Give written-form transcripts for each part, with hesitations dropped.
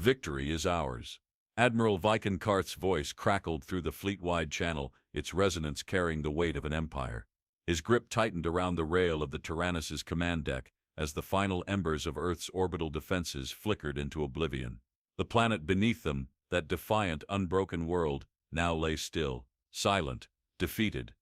Victory is ours. Admiral Viken Karth's voice crackled through the fleet-wide channel, its resonance carrying the weight of an empire. His grip tightened around the rail of the Tyrannus's command deck as the final embers of Earth's orbital defenses flickered into oblivion. The planet beneath them, that defiant, unbroken world, now lay still, silent, defeated.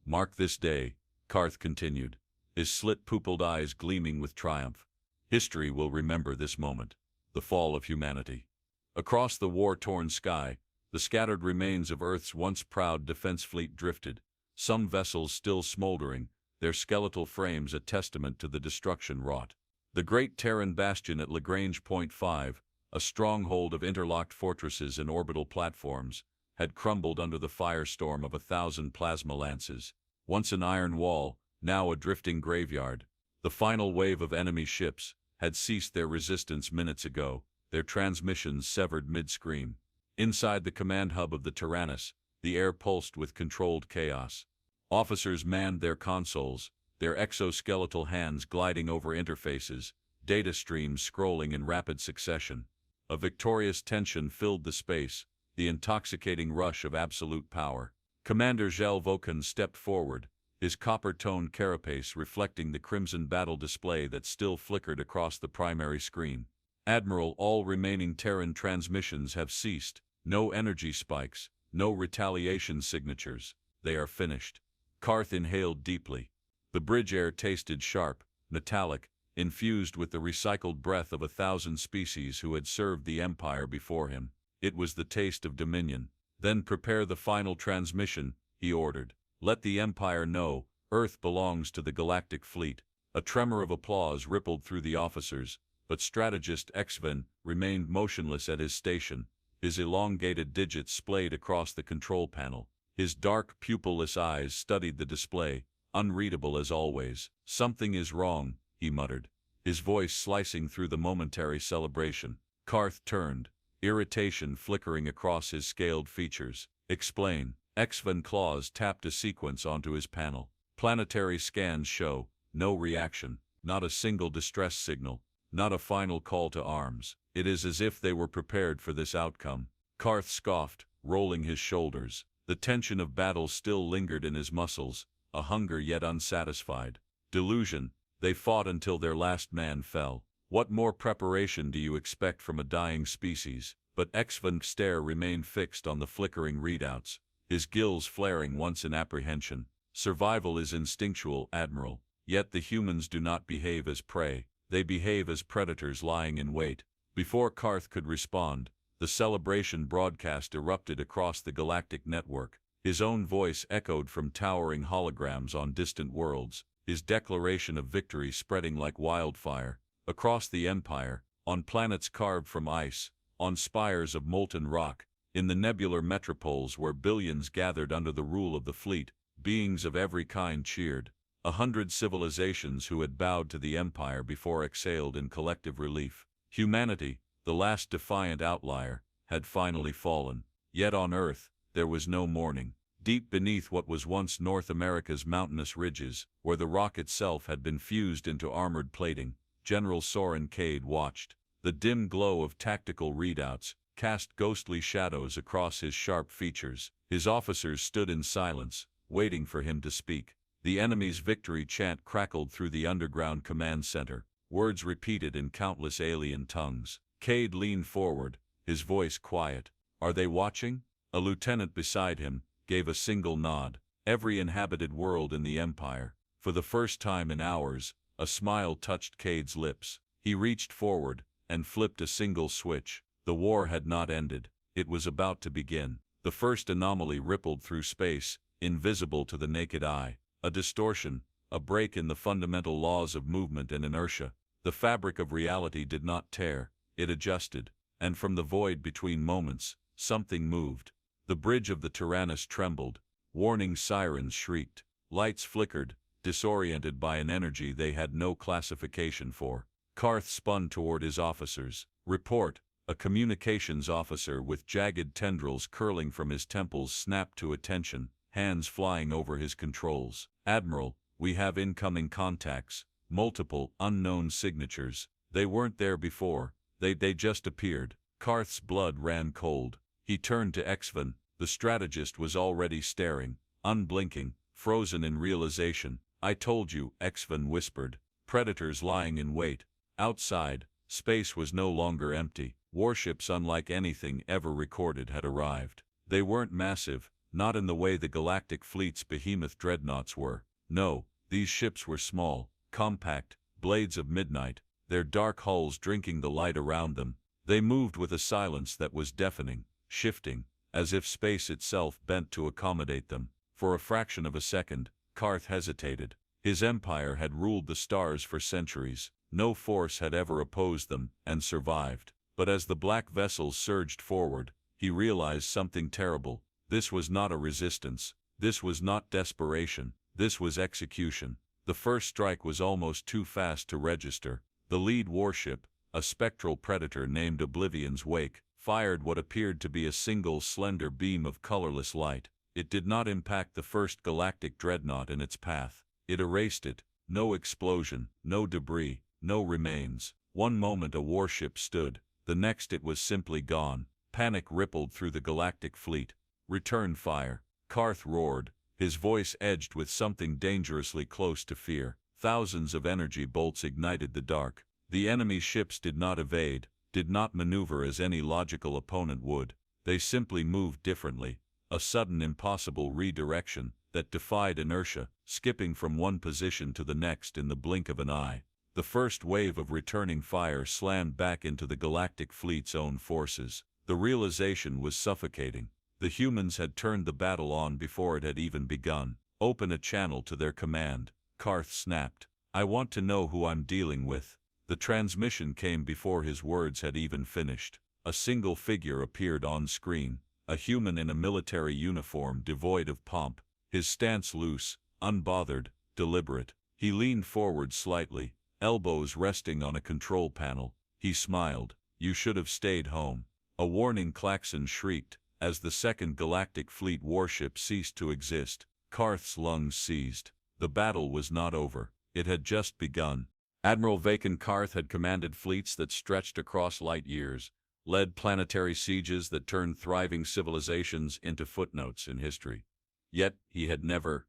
"Mark this day," Karth continued, his slit-pupilled eyes gleaming with triumph. "History will remember this moment, the fall of humanity." Across the war-torn sky, the scattered remains of Earth's once proud defense fleet drifted, some vessels still smoldering, their skeletal frames a testament to the destruction wrought. The great Terran bastion at Lagrange Point 5, a stronghold of interlocked fortresses and orbital platforms, had crumbled under the firestorm of 1,000 plasma lances. Once an iron wall, now a drifting graveyard. The final wave of enemy ships had ceased their resistance minutes ago, their transmissions severed mid-scream. Inside the command hub of the Tyrannus, the air pulsed with controlled chaos. Officers manned their consoles, their exoskeletal hands gliding over interfaces, data streams scrolling in rapid succession. A victorious tension filled the space, the intoxicating rush of absolute power. Commander Zhel Vokan stepped forward, his copper-toned carapace reflecting the crimson battle display that still flickered across the primary screen. "Admiral, all remaining Terran transmissions have ceased. No energy spikes, no retaliation signatures. They are finished." Karth inhaled deeply. The bridge air tasted sharp, metallic, infused with the recycled breath of 1,000 species who had served the Empire before him. It was the taste of dominion. "Then prepare the final transmission," he ordered. "Let the Empire know, Earth belongs to the Galactic Fleet." A tremor of applause rippled through the officers, but strategist Exven remained motionless at his station, his elongated digits splayed across the control panel. His dark, pupilless eyes studied the display, unreadable as always. "Something is wrong," he muttered, his voice slicing through the momentary celebration. Karth turned, irritation flickering across his scaled features. "Explain." Exven Claus tapped a sequence onto his panel. Planetary scans show no reaction, not a single distress signal, not a final call to arms. It is as if they were prepared for this outcome. Karth scoffed, rolling his shoulders. The tension of battle still lingered in his muscles, a hunger yet unsatisfied. "Delusion. They fought until their last man fell. What more preparation do you expect from a dying species?" But Exven's stare remained fixed on the flickering readouts, his gills flaring once in apprehension. "Survival is instinctual, Admiral, yet the humans do not behave as prey. They behave as predators lying in wait." Before Karth could respond, the celebration broadcast erupted across the galactic network. His own voice echoed from towering holograms on distant worlds, his declaration of victory spreading like wildfire. Across the Empire, on planets carved from ice, on spires of molten rock, in the nebular metropoles where billions gathered under the rule of the fleet, beings of every kind cheered. 100 civilizations who had bowed to the Empire before exhaled in collective relief. Humanity, the last defiant outlier, had finally fallen. Yet on Earth, there was no mourning. Deep beneath what was once North America's mountainous ridges, where the rock itself had been fused into armored plating, General Soren Cade watched. The dim glow of tactical readouts cast ghostly shadows across his sharp features. His officers stood in silence, waiting for him to speak. The enemy's victory chant crackled through the underground command center, words repeated in countless alien tongues. Cade leaned forward, his voice quiet. "Are they watching?" A lieutenant beside him gave a single nod. Every inhabited world in the Empire. For the first time in hours, a smile touched Cade's lips. He reached forward and flipped a single switch. The war had not ended. It was about to begin. The first anomaly rippled through space, invisible to the naked eye. A distortion, a break in the fundamental laws of movement and inertia. The fabric of reality did not tear, it adjusted, and from the void between moments, something moved. The bridge of the Tyrannus trembled, warning sirens shrieked, lights flickered, disoriented by an energy they had no classification for. Karth spun toward his officers. "Report." A communications officer with jagged tendrils curling from his temples snapped to attention, hands flying over his controls. "Admiral, we have incoming contacts, multiple unknown signatures. They weren't there before, they just appeared." Karth's blood ran cold. He turned to Exvan. The strategist was already staring, unblinking, frozen in realization. "I told you," Exvan whispered. Predators lying in wait. Outside, space was no longer empty. Warships unlike anything ever recorded had arrived. They weren't massive, not in the way the Galactic Fleet's behemoth dreadnoughts were. No, these ships were small, compact, blades of midnight, their dark hulls drinking the light around them. They moved with a silence that was deafening, shifting, as if space itself bent to accommodate them. For a fraction of a second, Karth hesitated. His empire had ruled the stars for centuries. No force had ever opposed them and survived. But as the black vessels surged forward, he realized something terrible. This was not a resistance. This was not desperation. This was execution. The first strike was almost too fast to register. The lead warship, a spectral predator named Oblivion's Wake, fired what appeared to be a single slender beam of colorless light. It did not impact the first galactic dreadnought in its path. It erased it. No explosion, no debris, no remains. One moment a warship stood, the next it was simply gone. Panic rippled through the Galactic Fleet. "Return fire," Karth roared, his voice edged with something dangerously close to fear. Thousands of energy bolts ignited the dark. The enemy ships did not evade, did not maneuver as any logical opponent would. They simply moved differently. A sudden impossible redirection that defied inertia, skipping from one position to the next in the blink of an eye. The first wave of returning fire slammed back into the Galactic Fleet's own forces. The realization was suffocating. The humans had turned the battle on before it had even begun. "Open a channel to their command," Karth snapped. "I want to know who I'm dealing with." The transmission came before his words had even finished. A single figure appeared on screen, a human in a military uniform devoid of pomp, his stance loose, unbothered, deliberate. He leaned forward slightly, elbows resting on a control panel. He smiled. "You should have stayed home." A warning klaxon shrieked. As the second Galactic Fleet warship ceased to exist, Karth's lungs seized. The battle was not over. It had just begun. Admiral Vacan Karth had commanded fleets that stretched across light years, led planetary sieges that turned thriving civilizations into footnotes in history. Yet he had never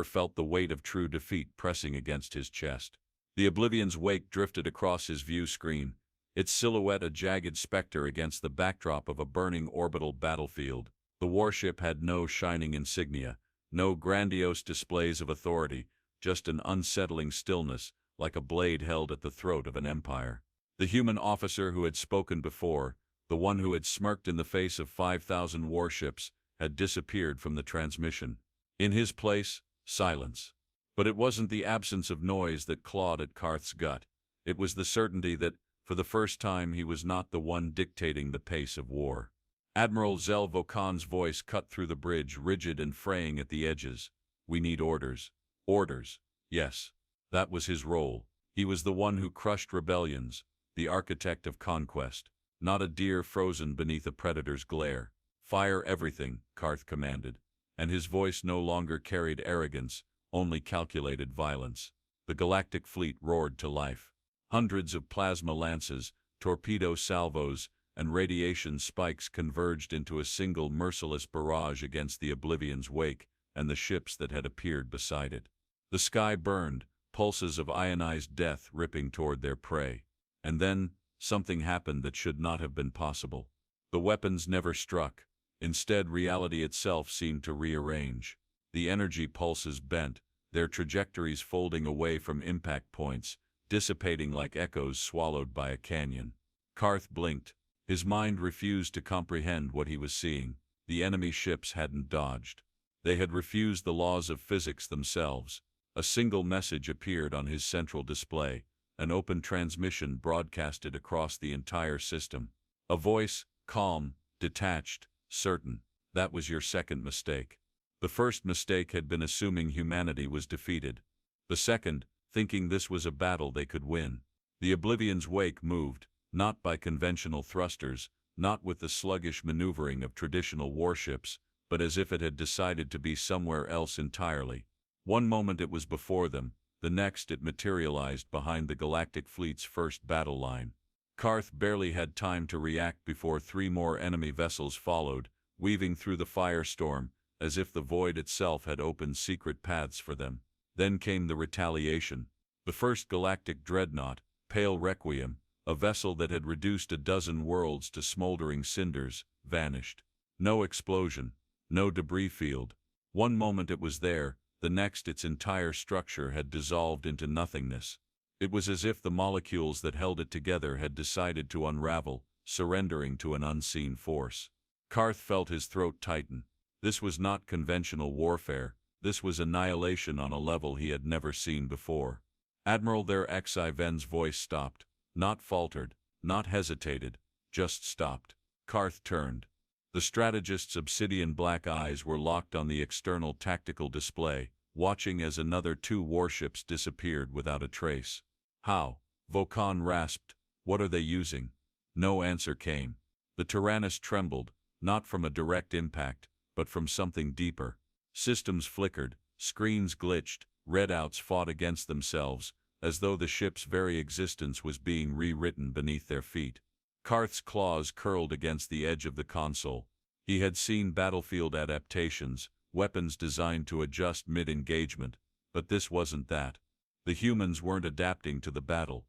felt the weight of true defeat pressing against his chest. The Oblivion's Wake drifted across his view screen, its silhouette a jagged specter against the backdrop of a burning orbital battlefield. The warship had no shining insignia, no grandiose displays of authority, just an unsettling stillness, like a blade held at the throat of an empire. The human officer who had spoken before, the one who had smirked in the face of 5,000 warships, had disappeared from the transmission. In his place, silence. But it wasn't the absence of noise that clawed at Karth's gut. It was the certainty that, for the first time, he was not the one dictating the pace of war. Admiral Zel Vokan's voice cut through the bridge, rigid and fraying at the edges. "We need orders." Orders. Yes. That was his role. He was the one who crushed rebellions, the architect of conquest, not a deer frozen beneath a predator's glare. "Fire everything," Karth commanded, and his voice no longer carried arrogance, only calculated violence. The Galactic Fleet roared to life. Hundreds of plasma lances, torpedo salvos, and radiation spikes converged into a single merciless barrage against the Oblivion's Wake and the ships that had appeared beside it. The sky burned, pulses of ionized death ripping toward their prey. And then, something happened that should not have been possible. The weapons never struck. Instead, reality itself seemed to rearrange. The energy pulses bent, their trajectories folding away from impact points, dissipating like echoes swallowed by a canyon. Karth blinked. His mind refused to comprehend what he was seeing. The enemy ships hadn't dodged. They had refused the laws of physics themselves. A single message appeared on his central display, an open transmission broadcasted across the entire system. A voice, calm, detached, certain. "That was your second mistake." The first mistake had been assuming humanity was defeated. The second, thinking this was a battle they could win. The Oblivion's Wake moved, not by conventional thrusters, not with the sluggish maneuvering of traditional warships, but as if it had decided to be somewhere else entirely. One moment it was before them, the next it materialized behind the Galactic Fleet's first battle line. Karth barely had time to react before 3 more enemy vessels followed, weaving through the firestorm, as if the void itself had opened secret paths for them. Then came the retaliation. The first galactic dreadnought, Pale Requiem, a vessel that had reduced a dozen worlds to smoldering cinders, vanished. No explosion, no debris field. One moment it was there, the next its entire structure had dissolved into nothingness. It was as if the molecules that held it together had decided to unravel, surrendering to an unseen force. Karth felt his throat tighten. This was not conventional warfare, this was annihilation on a level he had never seen before. Admiral their Ven's voice stopped, not faltered, not hesitated, just stopped. Karth turned. The strategist's obsidian black eyes were locked on the external tactical display, watching as another 2 warships disappeared without a trace. How? Vulcan rasped. What are they using? No answer came. The Tyrannus trembled, not from a direct impact, but from something deeper. Systems flickered, screens glitched, readouts fought against themselves, as though the ship's very existence was being rewritten beneath their feet. Karth's claws curled against the edge of the console. He had seen battlefield adaptations, weapons designed to adjust mid-engagement, but this wasn't that. The humans weren't adapting to the battle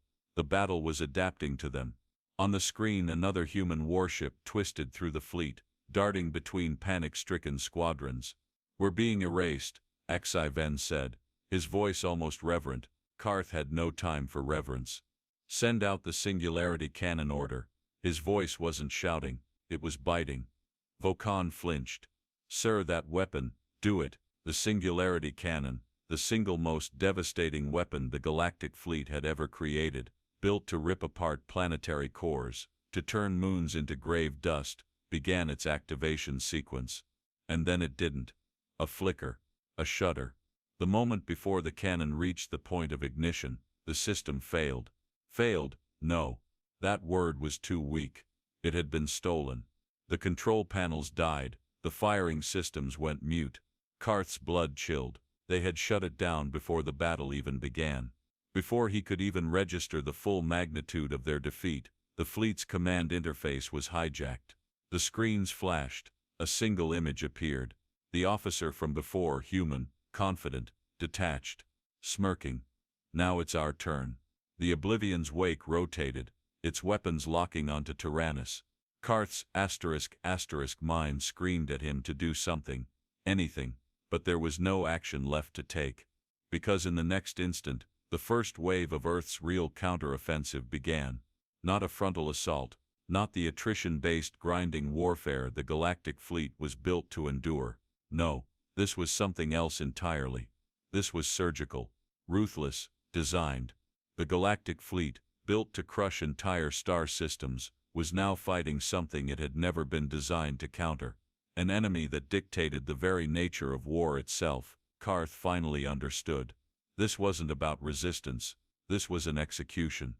was adapting to them. On the screen another human warship twisted through the fleet, darting between panic-stricken squadrons. We're being erased, Ven said, his voice almost reverent. Karth had no time for reverence. Send out the singularity cannon order. His voice wasn't shouting, it was biting. Vulcan flinched. Sir, that weapon, do it. The singularity cannon, the single most devastating weapon the Galactic Fleet had ever created, built to rip apart planetary cores, to turn moons into grave dust, began its activation sequence. And then it didn't. A flicker. A shudder. The moment before the cannon reached the point of ignition, the system failed. Failed? No. That word was too weak. It had been stolen. The control panels died, the firing systems went mute. Karth's blood chilled. They had shut it down before the battle even began. Before he could even register the full magnitude of their defeat, the fleet's command interface was hijacked. The screens flashed. A single image appeared. The officer from before, human, confident, detached, smirking. Now it's our turn. The Oblivion's wake rotated, its weapons locking onto Tyrannus. Karth's *** mind screamed at him to do something, anything, but there was no action left to take. Because in the next instant, the first wave of Earth's real counteroffensive began. Not a frontal assault, not the attrition-based grinding warfare the Galactic Fleet was built to endure. No, this was something else entirely. This was surgical, ruthless, designed. The Galactic Fleet, built to crush entire star systems, was now fighting something it had never been designed to counter. An enemy that dictated the very nature of war itself. Karth finally understood. This wasn't about resistance. This was an execution.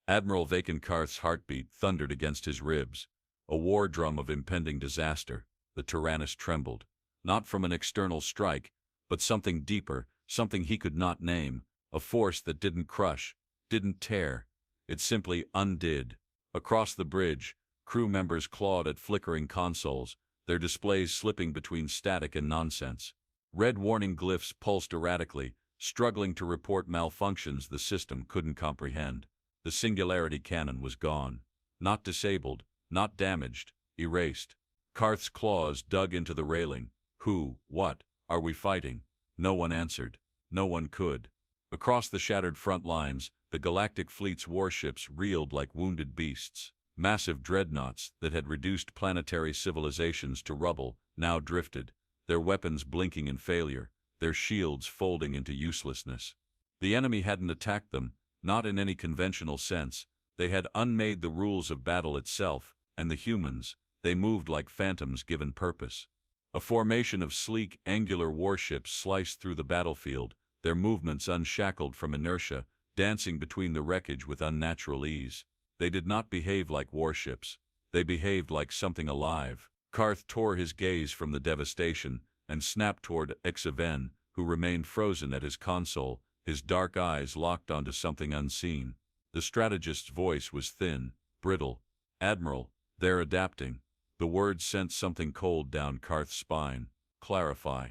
Admiral Karth's heartbeat thundered against his ribs. A war drum of impending disaster. The Tyrannus trembled. Not from an external strike, but something deeper, something he could not name. A force that didn't crush, didn't tear. It simply undid. Across the bridge, crew members clawed at flickering consoles, their displays slipping between static and nonsense. Red warning glyphs pulsed erratically, struggling to report malfunctions the system couldn't comprehend. The singularity cannon was gone. Not disabled, not damaged, erased. Karth's claws dug into the railing. Who, what, are we fighting? No one answered. No one could. Across the shattered front lines, the Galactic Fleet's warships reeled like wounded beasts. Massive dreadnoughts that had reduced planetary civilizations to rubble now drifted, their weapons blinking in failure, their shields folding into uselessness. The enemy hadn't attacked them, not in any conventional sense. They had unmade the rules of battle itself, and the humans, they moved like phantoms given purpose. A formation of sleek, angular warships sliced through the battlefield, their movements unshackled from inertia, dancing between the wreckage with unnatural ease. They did not behave like warships. They behaved like something alive. Karth tore his gaze from the devastation and snapped toward Ven, who remained frozen at his console, his dark eyes locked onto something unseen. The strategist's voice was thin, brittle. Admiral, they're adapting. The words sent something cold down Karth's spine. Clarify.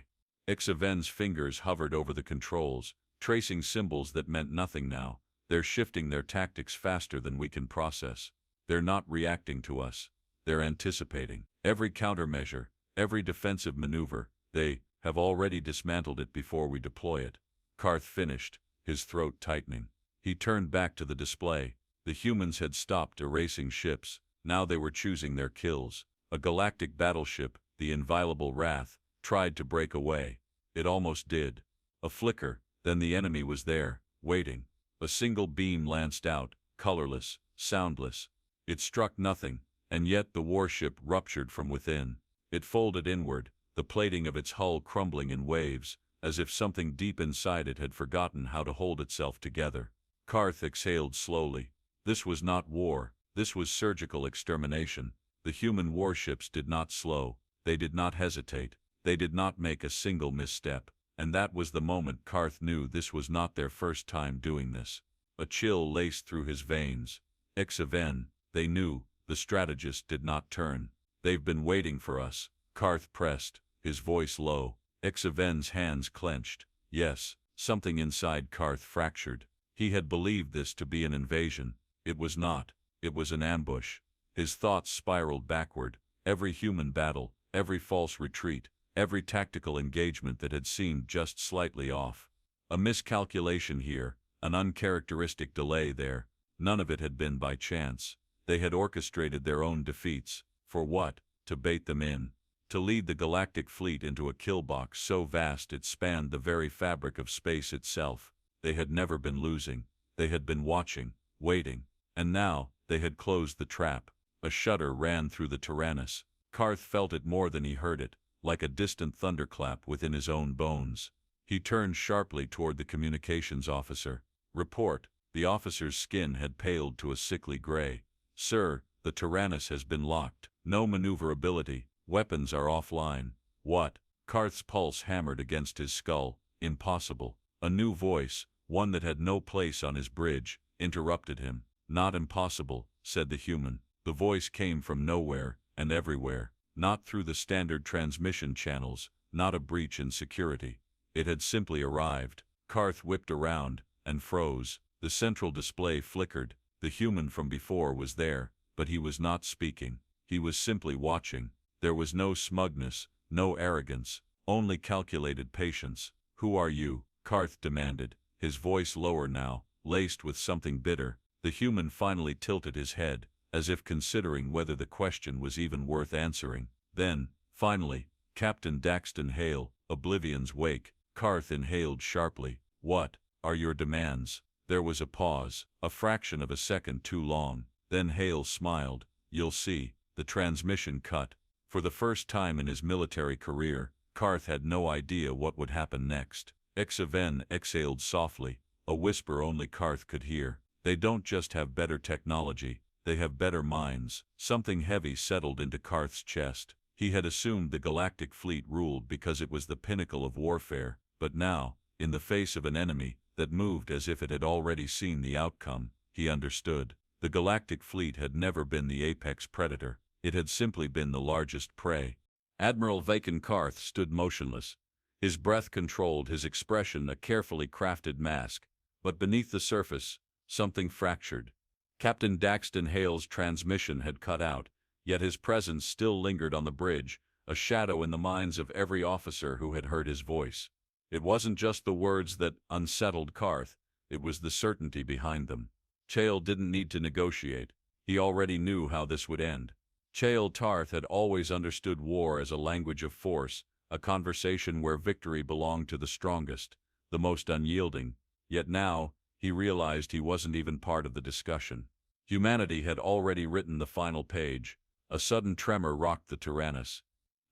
Ixaven's fingers hovered over the controls, tracing symbols that meant nothing now. They're shifting their tactics faster than we can process. They're not reacting to us. They're anticipating. Every countermeasure, every defensive maneuver, they have already dismantled it before we deploy it. Karth finished, his throat tightening. He turned back to the display. The humans had stopped erasing ships. Now they were choosing their kills. A galactic battleship, the inviolable Wrath, tried to break away. It almost did. A flicker, then the enemy was there, waiting. A single beam lanced out, colorless, soundless. It struck nothing, and yet the warship ruptured from within. It folded inward, the plating of its hull crumbling in waves, as if something deep inside it had forgotten how to hold itself together. Karth exhaled slowly. This was not war, this was surgical extermination. The human warships did not slow, they did not hesitate, they did not make a single misstep, and that was the moment Karth knew this was not their first time doing this. A chill laced through his veins. Ixaven, they knew, the strategist did not turn. They've been waiting for us. Karth pressed, his voice low. Ixaven's hands clenched. Yes, something inside Karth fractured. He had believed this to be an invasion. It was not. It was an ambush. His thoughts spiraled backward. Every human battle, every false retreat, every tactical engagement that had seemed just slightly off. A miscalculation here, an uncharacteristic delay there. None of it had been by chance. They had orchestrated their own defeats. For what? To bait them in. To lead the Galactic Fleet into a kill box so vast it spanned the very fabric of space itself. They had never been losing. They had been watching, waiting. And now, they had closed the trap. A shudder ran through the Tyrannus. Karth felt it more than he heard it, like a distant thunderclap within his own bones. He turned sharply toward the communications officer. Report. The officer's skin had paled to a sickly gray. Sir, the Tyrannus has been locked. No maneuverability. Weapons are offline. What? Karth's pulse hammered against his skull. Impossible. A new voice, one that had no place on his bridge, interrupted him. Not impossible, said the human. The voice came from nowhere, and everywhere. Not through the standard transmission channels, not a breach in security. It had simply arrived. Karth whipped around, and froze. The central display flickered. The human from before was there, but he was not speaking. He was simply watching. There was no smugness, no arrogance, only calculated patience. Who are you? Karth demanded, his voice lower now, laced with something bitter. The human finally tilted his head, as if considering whether the question was even worth answering. Then, finally, Captain Daxton Hale, Oblivion's wake. Karth inhaled sharply. What are your demands? There was a pause, a fraction of a second too long. Then Hale smiled. You'll see. The transmission cut. For the first time in his military career, Karth had no idea what would happen next. Ixaven exhaled softly, a whisper only Karth could hear. They don't just have better technology, they have better minds. Something heavy settled into Karth's chest. He had assumed the Galactic Fleet ruled because it was the pinnacle of warfare, but now, in the face of an enemy that moved as if it had already seen the outcome, he understood. The Galactic Fleet had never been the apex predator. It had simply been the largest prey. Admiral Vaken Karth stood motionless. His breath controlled, his expression a carefully crafted mask. But beneath the surface, something fractured. Captain Daxton Hale's transmission had cut out, yet his presence still lingered on the bridge, a shadow in the minds of every officer who had heard his voice. It wasn't just the words that unsettled Karth, it was the certainty behind them. Chael didn't need to negotiate. He already knew how this would end. Chael Tarth had always understood war as a language of force, a conversation where victory belonged to the strongest, the most unyielding. Yet now, he realized he wasn't even part of the discussion. Humanity had already written the final page. A sudden tremor rocked the Tyrannus.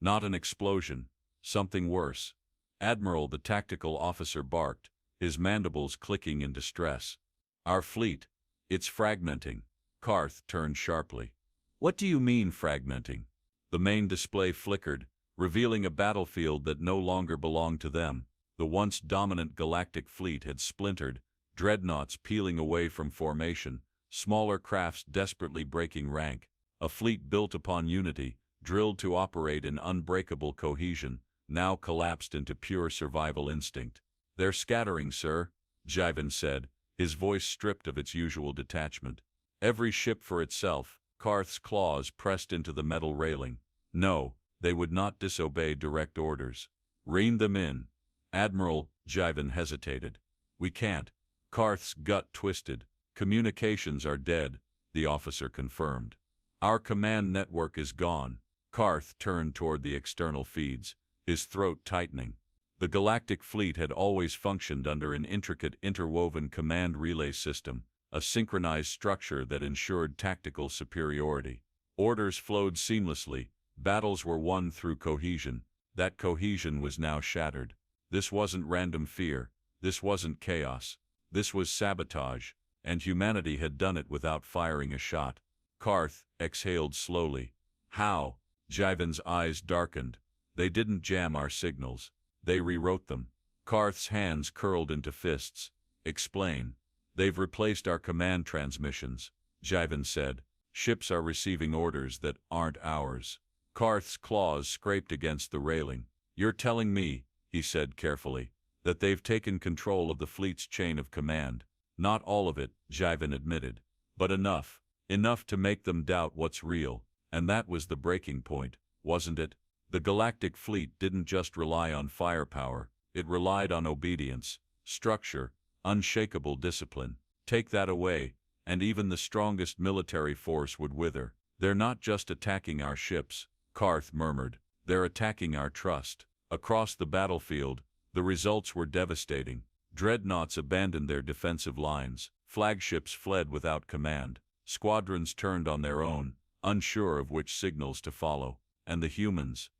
Not an explosion, something worse. Admiral, the tactical officer, barked, his mandibles clicking in distress. Our fleet. It's fragmenting. Karth turned sharply. What do you mean fragmenting? The main display flickered, revealing a battlefield that no longer belonged to them. The once dominant Galactic Fleet had splintered, dreadnoughts peeling away from formation, smaller crafts desperately breaking rank. A fleet built upon unity, drilled to operate in unbreakable cohesion, now collapsed into pure survival instinct. "They're scattering, sir," Jivan said, his voice stripped of its usual detachment. "Every ship for itself." Karth's claws pressed into the metal railing. No, they would not disobey direct orders. "Rein them in." "Admiral," Jivan hesitated. "We can't." Karth's gut twisted. "Communications are dead," the officer confirmed. "Our command network is gone." Karth turned toward the external feeds, his throat tightening. The Galactic Fleet had always functioned under an intricate interwoven command relay system, a synchronized structure that ensured tactical superiority. Orders flowed seamlessly, battles were won through cohesion. That cohesion was now shattered. This wasn't random fear, this wasn't chaos, this was sabotage, and humanity had done it without firing a shot. Karth exhaled slowly. "How?" Jivan's eyes darkened. "They didn't jam our signals. They rewrote them." Karth's hands curled into fists. "Explain." "They've replaced our command transmissions," Jivan said. "Ships are receiving orders that aren't ours." Karth's claws scraped against the railing. "You're telling me," he said carefully, "that they've taken control of the fleet's chain of command." "Not all of it," Jivan admitted, "but enough. Enough to make them doubt what's real." And that was the breaking point, wasn't it? The Galactic Fleet didn't just rely on firepower, it relied on obedience, structure, unshakable discipline. Take that away, and even the strongest military force would wither. "They're not just attacking our ships," Karth murmured. "They're attacking our trust." Across the battlefield, the results were devastating. Dreadnoughts abandoned their defensive lines, flagships fled without command, squadrons turned on their own, unsure of which signals to follow. And the humans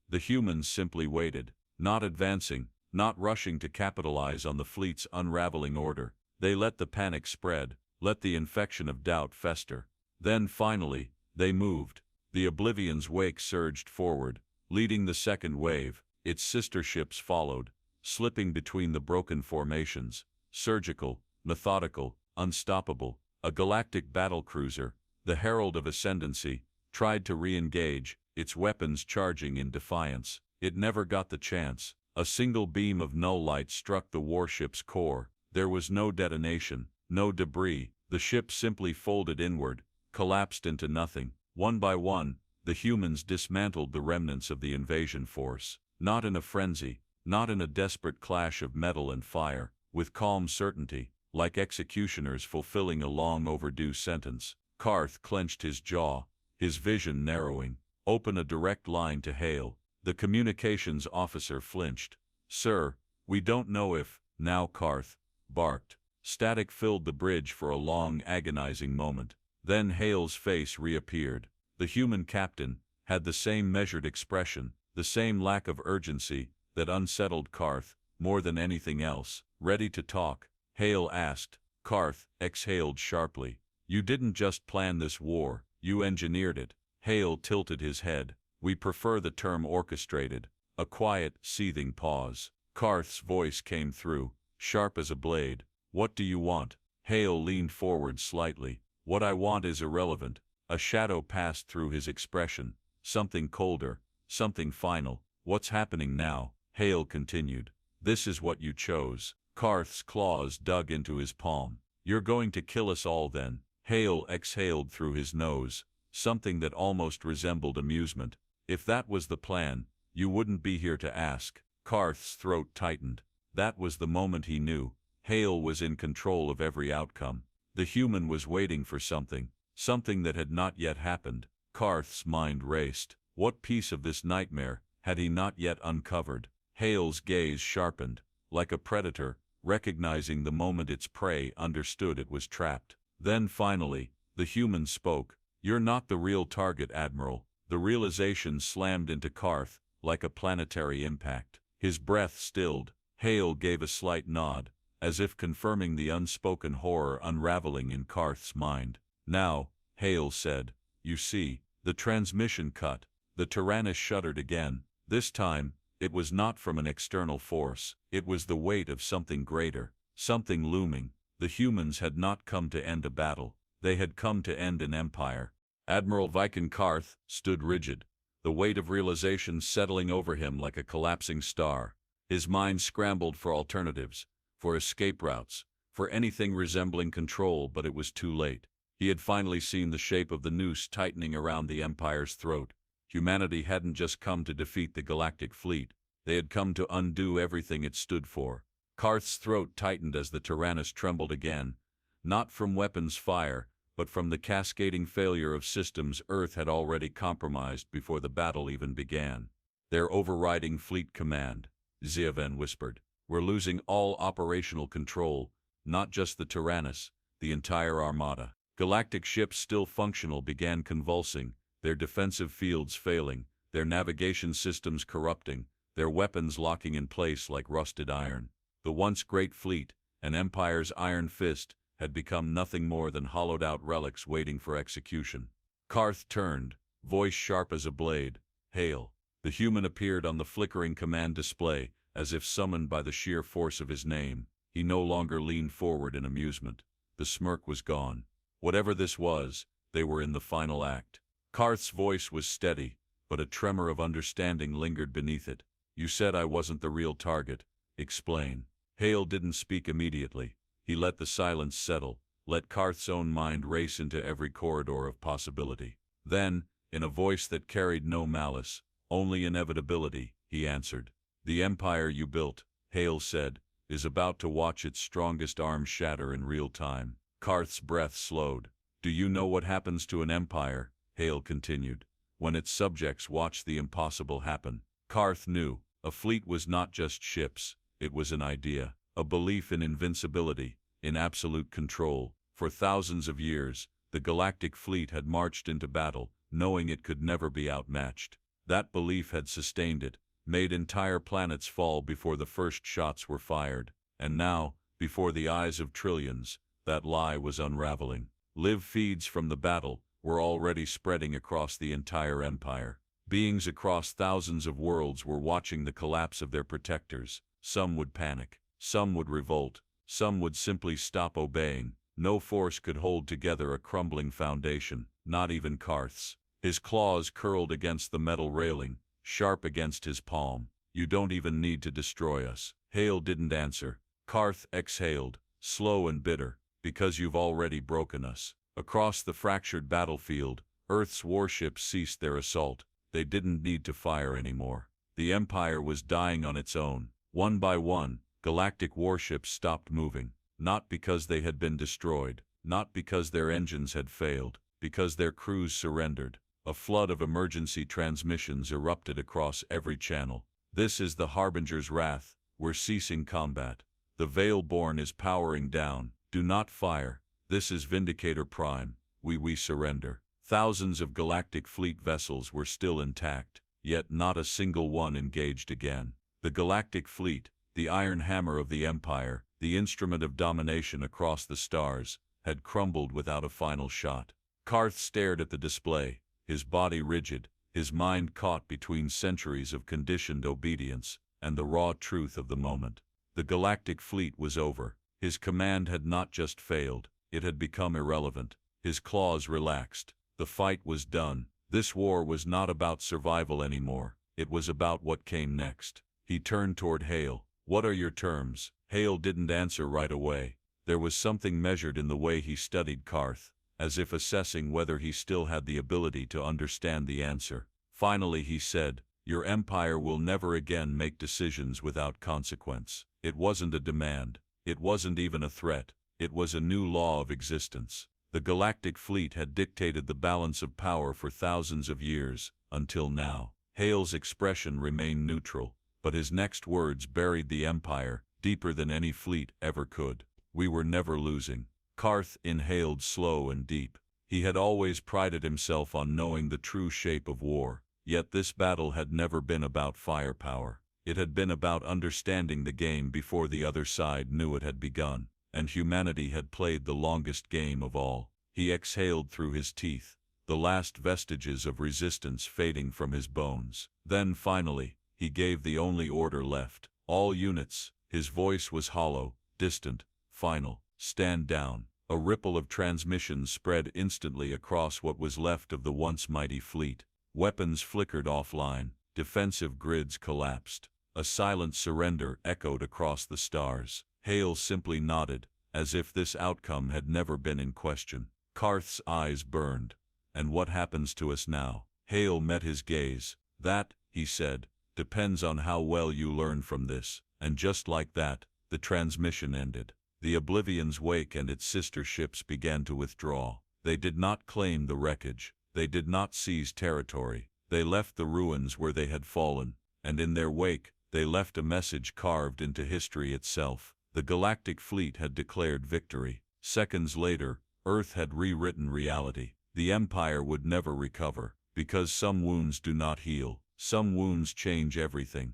simply waited, not advancing, not rushing to capitalize on the fleet's unraveling order. They let the panic spread, let the infection of doubt fester. Then finally, they moved. The Oblivion's wake surged forward, leading the second wave. Its sister ships followed, slipping between the broken formations, surgical, methodical, unstoppable. A galactic battlecruiser, the herald of ascendancy, tried to re-engage, its weapons charging in defiance. It never got the chance. A single beam of null light struck the warship's core. There was no detonation, no debris. The ship simply folded inward, collapsed into nothing. One by one, the humans dismantled the remnants of the invasion force. Not in a frenzy, not in a desperate clash of metal and fire, with calm certainty, like executioners fulfilling a long overdue sentence. Karth clenched his jaw, his vision narrowing. "Open a direct line to Hale." The communications officer flinched. "Sir, we don't know if..." "Now," Karth barked. Static filled the bridge for a long, agonizing moment. Then Hale's face reappeared. The human captain had the same measured expression, the same lack of urgency that unsettled Karth more than anything else. "Ready to talk?" Hale asked. Karth exhaled sharply. "You didn't just plan this war, you engineered it." Hale tilted his head. "We prefer the term orchestrated." A quiet, seething pause. Karth's voice came through, sharp as a blade. "What do you want?" Hale leaned forward slightly. "What I want is irrelevant." A shadow passed through his expression, something colder, something final. "What's happening now?" Hale continued. "This is what you chose." Karth's claws dug into his palm. "You're going to kill us all then." Hale exhaled through his nose, something that almost resembled amusement. "If that was the plan, you wouldn't be here to ask." Karth's throat tightened. That was the moment he knew. Hale was in control of every outcome. The human was waiting for something, something that had not yet happened. Karth's mind raced. What piece of this nightmare had he not yet uncovered? Hale's gaze sharpened, like a predator, recognizing the moment its prey understood it was trapped. Then finally, the human spoke. "You're not the real target, Admiral." The realization slammed into Karth like a planetary impact. His breath stilled. Hale gave a slight nod, as if confirming the unspoken horror unraveling in Karth's mind. "Now," Hale said, "you see." The transmission cut. The Tyrannus shuddered again. This time, it was not from an external force. It was the weight of something greater, something looming. The humans had not come to end a battle. They had come to end an empire. Admiral Viken Karth stood rigid, the weight of realization settling over him like a collapsing star. His mind scrambled for alternatives, for escape routes, for anything resembling control, but it was too late. He had finally seen the shape of the noose tightening around the Empire's throat. Humanity hadn't just come to defeat the Galactic Fleet, they had come to undo everything it stood for. Karth's throat tightened as the Tyrannus trembled again, not from weapons fire, but from the cascading failure of systems Earth had already compromised before the battle even began. Their overriding fleet command, Xiaven whispered, "We're losing all operational control, not just the Tyrannus, the entire armada." Galactic ships still functional began convulsing, their defensive fields failing, their navigation systems corrupting, their weapons locking in place like rusted iron. The once great fleet, an empire's iron fist, had become nothing more than hollowed-out relics waiting for execution. Karth turned, voice sharp as a blade. "Hail." The human appeared on the flickering command display, as if summoned by the sheer force of his name. He no longer leaned forward in amusement. The smirk was gone. Whatever this was, they were in the final act. Karth's voice was steady, but a tremor of understanding lingered beneath it. "You said I wasn't the real target. Explain." Hale didn't speak immediately. He let the silence settle, let Karth's own mind race into every corridor of possibility. Then, in a voice that carried no malice, only inevitability, he answered. "The empire you built," Hale said, "is about to watch its strongest arms shatter in real time." Karth's breath slowed. "Do you know what happens to an empire?" Hale continued, "when its subjects watch the impossible happen." Karth knew. A fleet was not just ships, it was an idea, a belief in invincibility, in absolute control. For thousands of years, the Galactic Fleet had marched into battle, knowing it could never be outmatched. That belief had sustained it, made entire planets fall before the first shots were fired. And now, before the eyes of trillions, that lie was unraveling. Live feeds from the battle were already spreading across the entire empire. Beings across thousands of worlds were watching the collapse of their protectors. Some would panic, some would revolt, some would simply stop obeying. No force could hold together a crumbling foundation, not even Karth's. His claws curled against the metal railing, sharp against his palm. "You don't even need to destroy us." Hale didn't answer. Karth exhaled, slow and bitter, "Because you've already broken us." Across the fractured battlefield, Earth's warships ceased their assault. They didn't need to fire anymore. The Empire was dying on its own. One by one, galactic warships stopped moving, not because they had been destroyed, not because their engines had failed, because their crews surrendered. A flood of emergency transmissions erupted across every channel. "This is the Harbinger's wrath. We're ceasing combat. The Veilborn is powering down. Do not fire. This is Vindicator Prime. We surrender." Thousands of Galactic Fleet vessels were still intact, yet not a single one engaged again. The Galactic Fleet, the iron hammer of the Empire, the instrument of domination across the stars, had crumbled without a final shot. Karth stared at the display, his body rigid, his mind caught between centuries of conditioned obedience and the raw truth of the moment. The Galactic Fleet was over. His command had not just failed, it had become irrelevant. His claws relaxed. The fight was done. This war was not about survival anymore. It was about what came next. He turned toward Hale. "What are your terms?" Hale didn't answer right away. There was something measured in the way he studied Karth, as if assessing whether he still had the ability to understand the answer. Finally he said, "Your empire will never again make decisions without consequence." It wasn't a demand. It wasn't even a threat. It was a new law of existence. The Galactic Fleet had dictated the balance of power for thousands of years, until now. Hale's expression remained neutral, but his next words buried the Empire deeper than any fleet ever could. "We were never losing." Karth inhaled slow and deep. He had always prided himself on knowing the true shape of war, yet this battle had never been about firepower. It had been about understanding the game before the other side knew it had begun. And humanity had played the longest game of all. He exhaled through his teeth, the last vestiges of resistance fading from his bones. Then finally, he gave the only order left. "All units," his voice was hollow, distant, final, "stand down." A ripple of transmissions spread instantly across what was left of the once mighty fleet. Weapons flickered offline, defensive grids collapsed. A silent surrender echoed across the stars. Hale simply nodded, as if this outcome had never been in question. Karth's eyes burned. And what happens to us now? Hale met his gaze. That, he said, depends on how well you learn from this. And just like that, the transmission ended. The Oblivion's wake and its sister ships began to withdraw. They did not claim the wreckage. They did not seize territory. They left the ruins where they had fallen, and in their wake, they left a message carved into history itself. The Galactic Fleet had declared victory. Seconds later, Earth had rewritten reality. The Empire would never recover, because some wounds do not heal. Some wounds change everything.